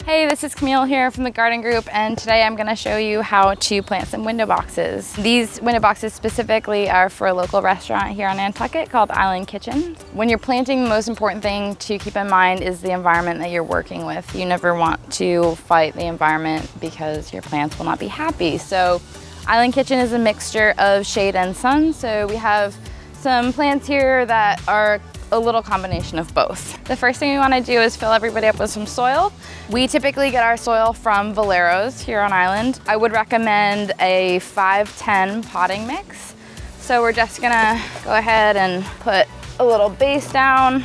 Hey, this is Camille here from the Garden Group, and today I'm going to show you how to plant some window boxes. These window boxes specifically are for a local restaurant here on Nantucket called Island Kitchen. When you're planting, the most important thing to keep in mind is the environment that you're working with. You never want to fight the environment because your plants will not be happy. So Island Kitchen is a mixture of shade and sun. So we have some plants here that are a little combination of both. The first thing we want to do is fill everybody up with some soil. We typically get our soil from Valero's here on island. I would recommend a 5-10 potting mix. So we're just gonna go ahead and put a little base down.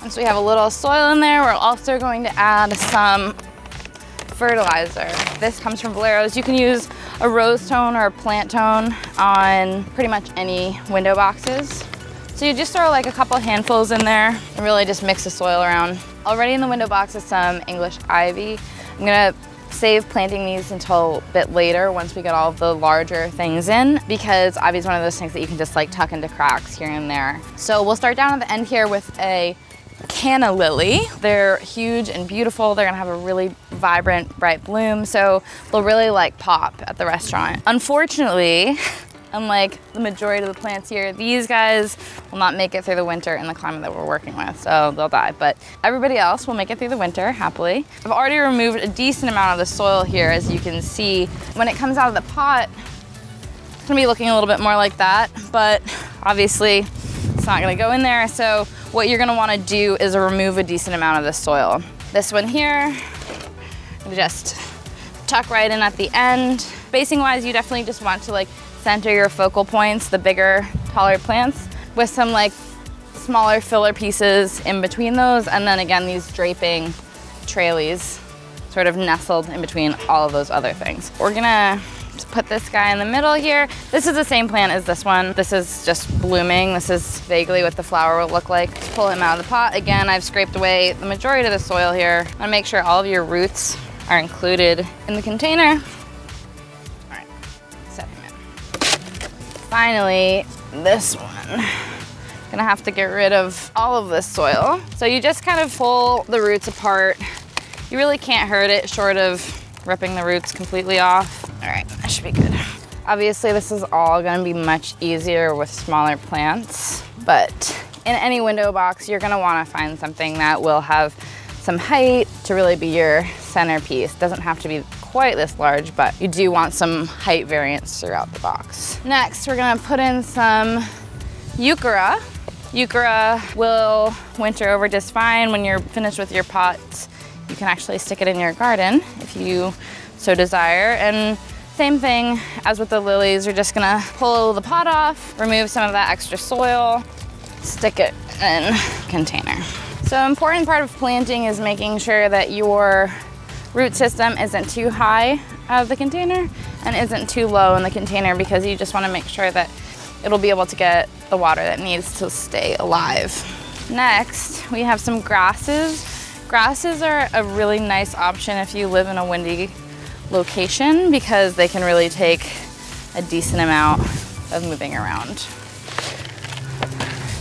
Once we have a little soil in there, we're also going to add some fertilizer. This comes from Valero's. You can use a rose tone or a plant tone on pretty much any window boxes. So you just throw like a couple handfuls in there and really just mix the soil around. Already in the window box is some English ivy. I'm gonna save planting these until a bit later once we get all of the larger things in, because ivy is one of those things that you can just like tuck into cracks here and there. So we'll start down at the end here with a canna lily. They're huge and beautiful. They're gonna have a really vibrant, bright bloom, so they'll really like pop at the restaurant. Unfortunately, unlike the majority of the plants here, these guys will not make it through the winter in the climate that we're working with, so they'll die. But everybody else will make it through the winter happily. I've already removed a decent amount of the soil here, as you can see. When it comes out of the pot, it's gonna be looking a little bit more like that, but obviously it's not gonna go in there. So what you're gonna wanna do is remove a decent amount of the soil. This one here, just tuck right in at the end. Spacing wise, you definitely just want to like center your focal points, the bigger, taller plants, with some like smaller filler pieces in between those, and then again these draping traileys sort of nestled in between all of those other things. We're gonna put this guy in the middle here. This is the same plant as this one. This is just blooming. This is vaguely what the flower will look like. Pull him out of the pot. Again, I've scraped away the majority of the soil here. I wanna make sure all of your roots are included in the container. Finally, this one. Gonna have to get rid of all of this soil. So you just kind of pull the roots apart. You really can't hurt it short of ripping the roots completely off. All right, that should be good. Obviously, this is all gonna be much easier with smaller plants, but in any window box, you're gonna wanna find something that will have some height to really be your centerpiece. Doesn't have to be quite this large, but you do want some height variance throughout the box. Next, we're gonna put in some euchera. Euchera will winter over just fine. When you're finished with your pots, you can actually stick it in your garden if you so desire. And same thing as with the lilies, you're just gonna pull the pot off, remove some of that extra soil, stick it in a container. So an important part of planting is making sure that your root system isn't too high out of the container and isn't too low in the container, because you just want to make sure that it'll be able to get the water that needs to stay alive. Next, we have some grasses. Grasses are a really nice option if you live in a windy location, because they can really take a decent amount of moving around.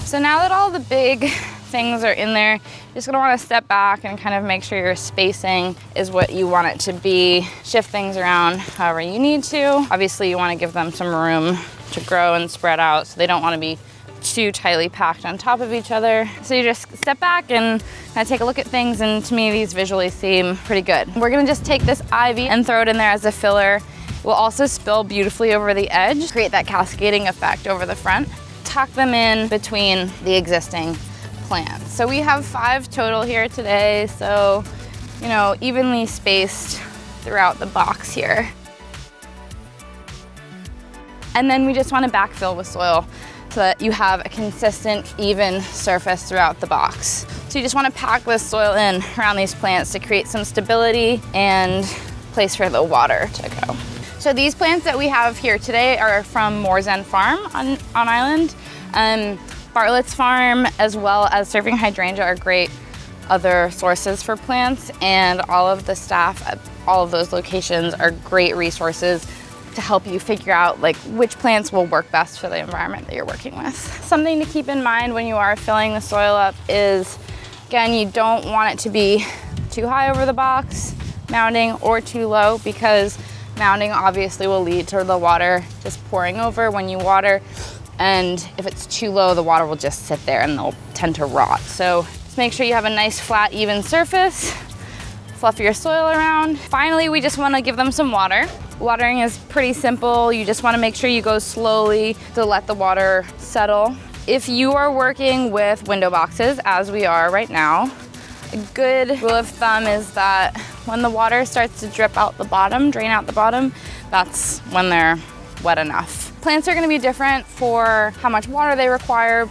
So now that all the big things are in there, you're just gonna wanna step back and kind of make sure your spacing is what you want it to be. Shift things around however you need to. Obviously, you wanna give them some room to grow and spread out, so they don't wanna be too tightly packed on top of each other. So you just step back and kind of take a look at things, and to me, these visually seem pretty good. We're gonna just take this ivy and throw it in there as a filler. It will also spill beautifully over the edge, create that cascading effect over the front. Tuck them in between the existing plants. So we have 5 total here today, so you know, evenly spaced throughout the box here. And then we just want to backfill with soil so that you have a consistent, even surface throughout the box. So you just want to pack this soil in around these plants to create some stability and place for the water to go. So these plants that we have here today are from Moor's End Farm on island. Bartlett's Farm, as well as Surfing Hydrangea, are great other sources for plants, and all of the staff at all of those locations are great resources to help you figure out like which plants will work best for the environment that you're working with. Something to keep in mind when you are filling the soil up is, again, you don't want it to be too high over the box, mounding, or too low, because mounding obviously will lead to the water just pouring over when you water. And if it's too low, the water will just sit there and they'll tend to rot. So just make sure you have a nice flat, even surface. Fluff your soil around. Finally, we just want to give them some water. Watering is pretty simple. You just want to make sure you go slowly to let the water settle. If you are working with window boxes, as we are right now, a good rule of thumb is that when the water starts to drip out the bottom, drain out the bottom, that's when they're wet enough. Plants are going to be different for how much water they require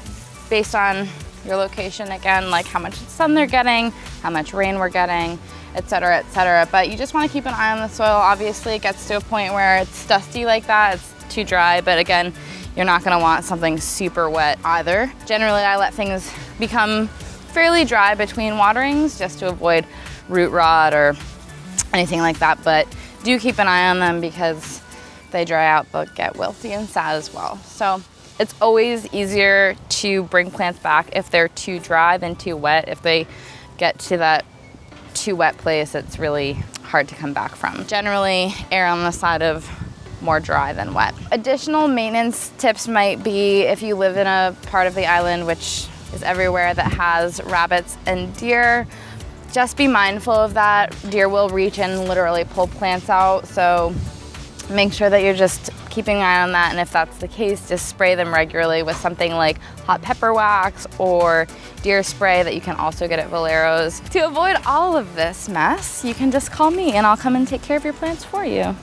based on your location, again, like how much sun they're getting, how much rain we're getting, et cetera, but you just want to keep an eye on the soil. Obviously, it gets to a point where it's dusty like that, it's too dry, but again, you're not going to want something super wet either. Generally, I let things become fairly dry between waterings just to avoid root rot or anything like that, but do keep an eye on them because if they dry out, they'll get wilty and sad as well. So it's always easier to bring plants back if they're too dry than too wet. If they get to that too wet place, it's really hard to come back from. Generally, err on the side of more dry than wet. Additional maintenance tips might be if you live in a part of the island which is everywhere that has rabbits and deer, just be mindful of that. Deer will reach and literally pull plants out, so make sure that you're just keeping an eye on that, and if that's the case, just spray them regularly with something like hot pepper wax or deer spray that you can also get at Valero's. To avoid all of this mess, you can just call me and I'll come and take care of your plants for you.